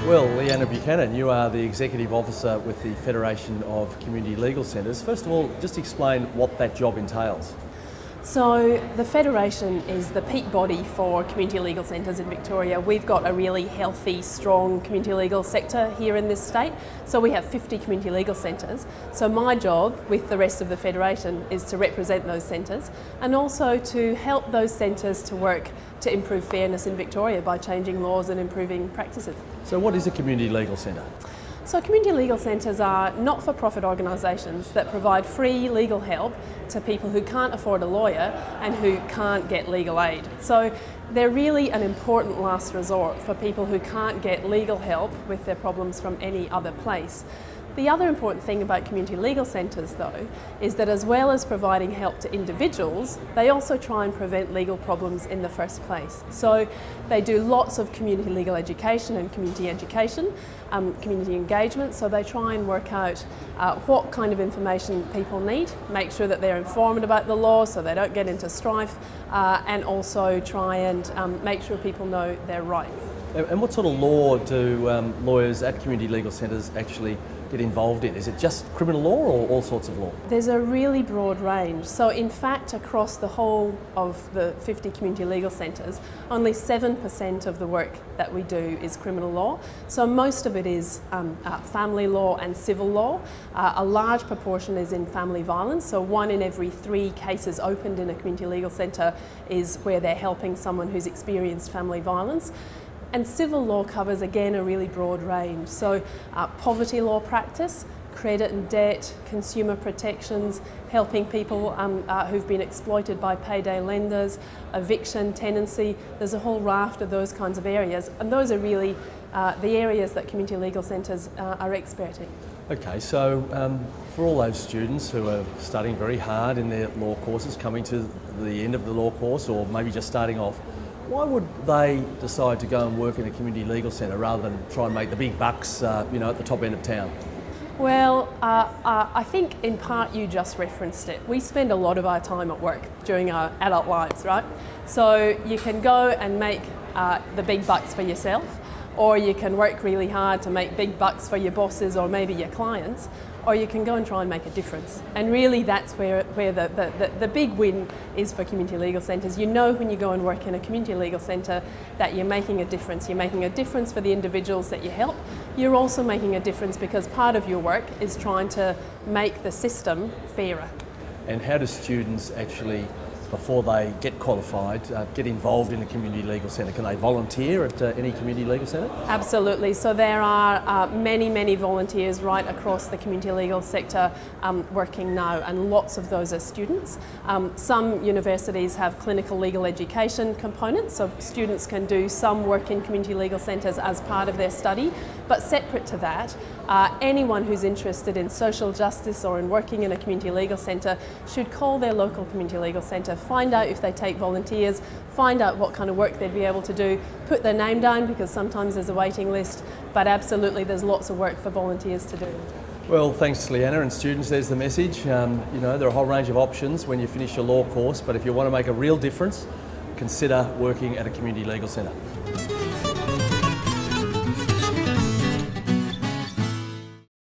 Well, Liana Buchanan, you are the Executive Officer with the Federation of Community Legal Centres. First of all, just explain what that job entails. So the Federation is the peak body for community legal centres in Victoria. We've got a really healthy, strong community legal sector here in this state. So we have 50 community legal centres. So my job with the rest of the Federation is to represent those centres and also to help those centres to work to improve fairness in Victoria by changing laws and improving practices. So what is a community legal centre? So community legal centres are not-for-profit organisations that provide free legal help to people who can't afford a lawyer and who can't get legal aid. So they're really an important last resort for people who can't get legal help with their problems from any other place. The other important thing about community legal centres though is that as well as providing help to individuals, they also try and prevent legal problems in the first place. So they do lots of community legal education and community education, community engagement, so they try and work out what kind of information people need, make sure that they're informed about the law so they don't get into strife, and also try and make sure people know their rights. And what sort of law do lawyers at community legal centres actually get involved in? Is it just criminal law or all sorts of law? There's a really broad range. So in fact, across the whole of the 50 community legal centres, only 7% of the work that we do is criminal law. So most of it is family law and civil law. A large proportion is in family violence. So 1 in every 3 cases opened in a community legal centre is where they're helping someone who's experienced family violence. And civil law covers, again, a really broad range. So poverty law practice, credit and debt, consumer protections, helping people who've been exploited by payday lenders, eviction, tenancy. There's a whole raft of those kinds of areas. And those are really the areas that community legal centres are expert in. Okay, so for all those students who are studying very hard in their law courses, coming to the end of the law course or maybe just starting off, why would they decide to go and work in a community legal centre rather than try and make the big bucks, at the top end of town? Well, I think in part you just referenced it. We spend a lot of our time at work during our adult lives, right? So you can go and make the big bucks for yourself, or you can work really hard to make big bucks for your bosses or maybe your clients, or you can go and try and make a difference. And really that's where the big win is for community legal centres. You know when you go and work in a community legal centre that you're making a difference. You're making a difference for the individuals that you help. You're also making a difference because part of your work is trying to make the system fairer. And how do students actually, before they get qualified, get involved in a community legal centre? Can they volunteer at any community legal centre? Absolutely. So there are many volunteers right across the community legal sector working now, and lots of those are students. Some universities have clinical legal education components, so students can do some work in community legal centres as part of their study. But separate to that, anyone who's interested in social justice or in working in a community legal centre should call their local community legal centre, find out if they take volunteers, find out what kind of work they'd be able to do, put their name down because sometimes there's a waiting list, but absolutely there's lots of work for volunteers to do. Well, thanks Liana, and students, there's the message. There are a whole range of options when you finish your law course, but if you want to make a real difference, consider working at a community legal centre.